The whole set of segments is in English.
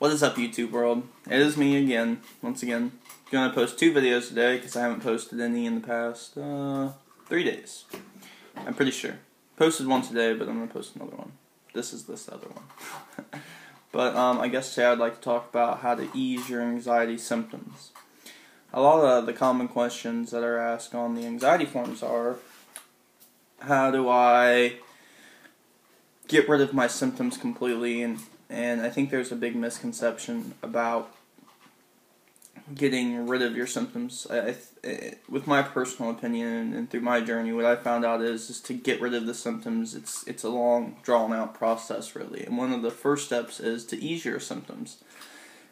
What is up, YouTube world? It is me again, once again. Gonna post 2 videos today because I haven't posted any in the past 3 days. I'm pretty sure. Posted one today, but I'm gonna post another one. This is this other one. But I guess today I'd like to talk about how to ease your anxiety symptoms. A lot of the common questions that are asked on the anxiety forums are, how do I get rid of my symptoms completely? And I think there's a big misconception about getting rid of your symptoms. With my personal opinion and through my journey, what I found out is to get rid of the symptoms, it's a long, drawn-out process, really. And one of the first steps is to ease your symptoms.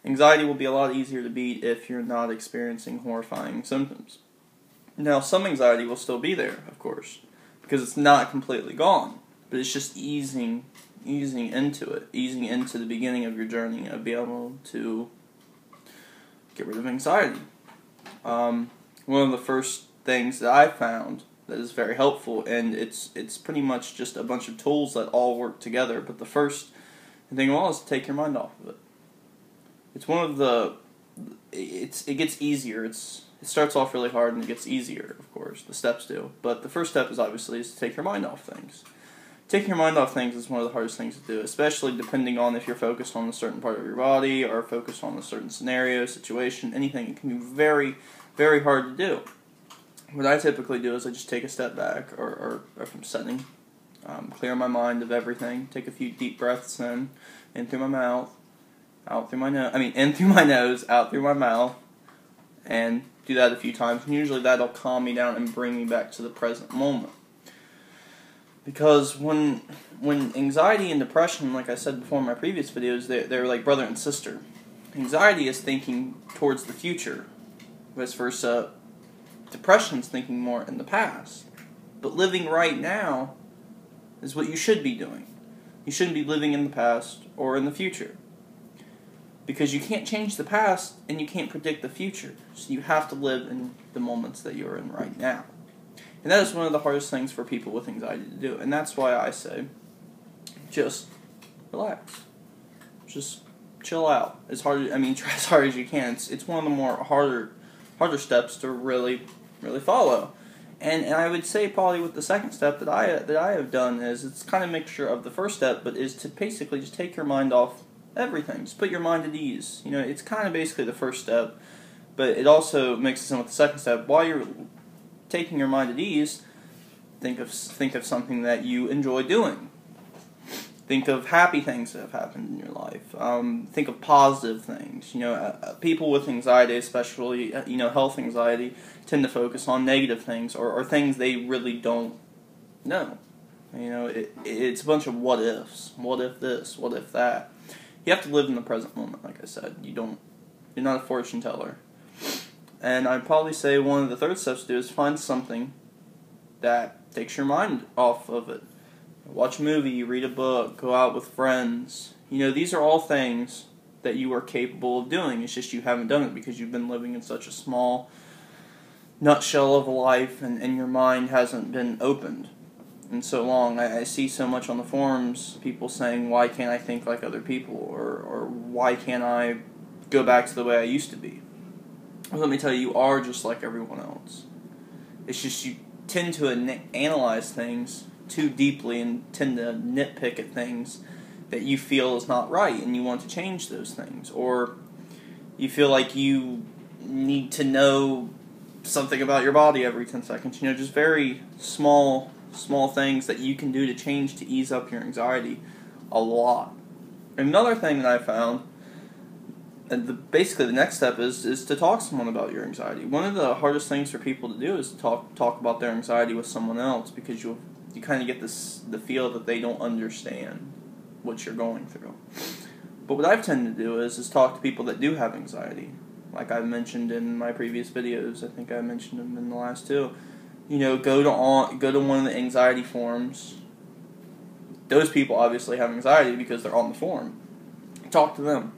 Anxiety will be a lot easier to beat if you're not experiencing horrifying symptoms. Now, some anxiety will still be there, of course, because it's not completely gone, but it's just easing into it, easing into the beginning of your journey of being able to get rid of anxiety. One of the first things that I found that is very helpful, and it's pretty much just a bunch of tools that all work together, but the first thing of all is to take your mind off of it. It's one of the, it gets easier. It starts off really hard and it gets easier, of course, the steps do, but the first step is obviously to take your mind off things. Taking your mind off things is one of the hardest things to do, especially depending on if you're focused on a certain part of your body or focused on a certain scenario, situation, anything. It can be very, very hard to do. What I typically do is I just take a step back or from setting, clear my mind of everything, take a few deep breaths in through my mouth, out through my nose, in through my nose, out through my mouth, and do that a few times. And usually that'll calm me down and bring me back to the present moment. Because when anxiety and depression, like I said before in my previous videos, they're like brother and sister. Anxiety is thinking towards the future, vice versa. Depression is thinking more in the past. But living right now is what you should be doing. You shouldn't be living in the past or in the future. Because you can't change the past and you can't predict the future. So you have to live in the moments that you're in right now. And that is one of the hardest things for people with anxiety to do. And that's why I say, just relax. Just chill out. Try as hard as you can. It's one of the more harder steps to really follow. And I would say probably with the second step that I have done is it's kind of a mixture of the first step, but is to basically just take your mind off everything. Just put your mind at ease. You know, it's kind of basically the first step, but it also mixes in with the second step. While you're taking your mind at ease, think of something that you enjoy doing. Think of happy things that have happened in your life. Think of positive things. You know, people with anxiety, especially health anxiety, tend to focus on negative things or things they really don't know. You know, it's a bunch of what ifs. What if this? What if that? You have to live in the present moment, like I said. You're not a fortune teller. And I'd probably say one of the third steps to do is find something that takes your mind off of it. Watch a movie, read a book, go out with friends. You know, these are all things that you are capable of doing. It's just you haven't done it because you've been living in such a small nutshell of a life and your mind hasn't been opened in so long. I see so much on the forums, people saying, why can't I think like other people? Or why can't I go back to the way I used to be? Well, let me tell you, you are just like everyone else. It's just you tend to analyze things too deeply and tend to nitpick at things that you feel is not right and you want to change those things. Or you feel like you need to know something about your body every 10 seconds. You know, just very small things that you can do to change to ease up your anxiety a lot. Another thing that I found, and basically the next step is to talk to someone about your anxiety. One of the hardest things for people to do is to talk about their anxiety with someone else, because you kind of get the feel that they don't understand what you're going through. But what I've tended to do is talk to people that do have anxiety. Like I've mentioned in my previous videos, I think I mentioned them in the last 2. You know, go to one of the anxiety forums. Those people obviously have anxiety because they're on the forum. Talk to them.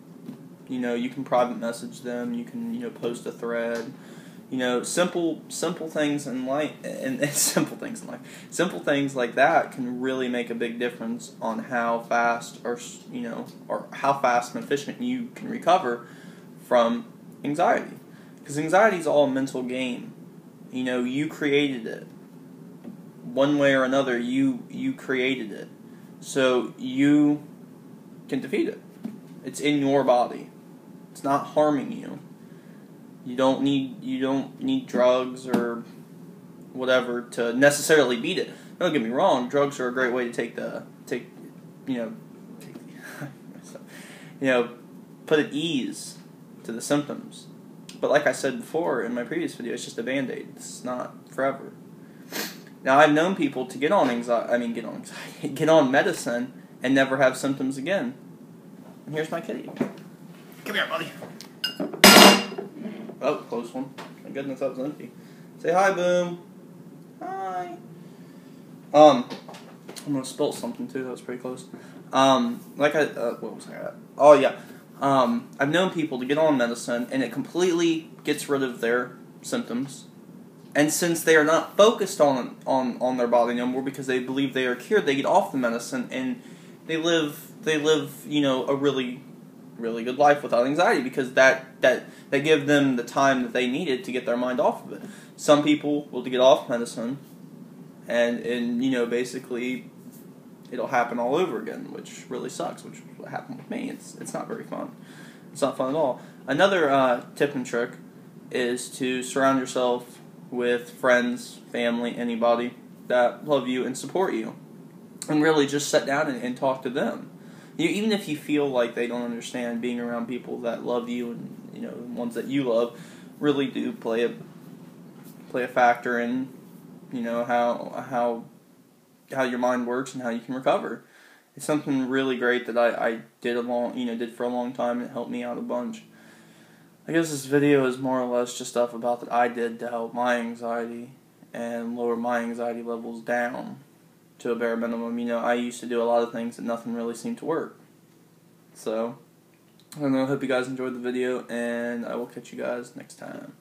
You know, you can private message them, you can, post a thread, You know, simple things in life, and simple things in life, simple things like that can really make a big difference on how fast or how fast and efficient you can recover from anxiety. Because anxiety is all a mental game. You know, you created it. One way or another, you created it. So you can defeat it. It's in your body. It's not harming you. You don't need drugs or whatever to necessarily beat it. Don't get me wrong, drugs are a great way to put at ease to the symptoms. But like I said before in my previous video, it's just a Band-Aid. It's not forever. Now, I've known people to get on medicine and never have symptoms again. And here's my kitty. Come here, buddy. Oh, close one. My goodness, that was empty. Say hi, Boom. Hi. I'm gonna spill something too. That was pretty close. What was I at? Oh yeah. I've known people to get on medicine and it completely gets rid of their symptoms. And since they are not focused on their body no more because they believe they are cured, they get off the medicine and they live a really good life without anxiety because that give them the time that they needed to get their mind off of it. Some people will get off medicine and basically it'll happen all over again, which really sucks, which is what happened with me. It's not very fun. It's not fun at all. Another tip and trick is to surround yourself with friends, family, anybody that love you and support you. And really just sit down and talk to them. Even if you feel like they don't understand, being around people that love you and ones that you love really do play a factor in how your mind works and how you can recover. It's something really great that I did for a long time, and it helped me out a bunch. I guess this video is more or less just stuff about that I did to help my anxiety and lower my anxiety levels down to a bare minimum. I used to do a lot of things that nothing really seemed to work. So, I don't know, I hope you guys enjoyed the video, and I will catch you guys next time.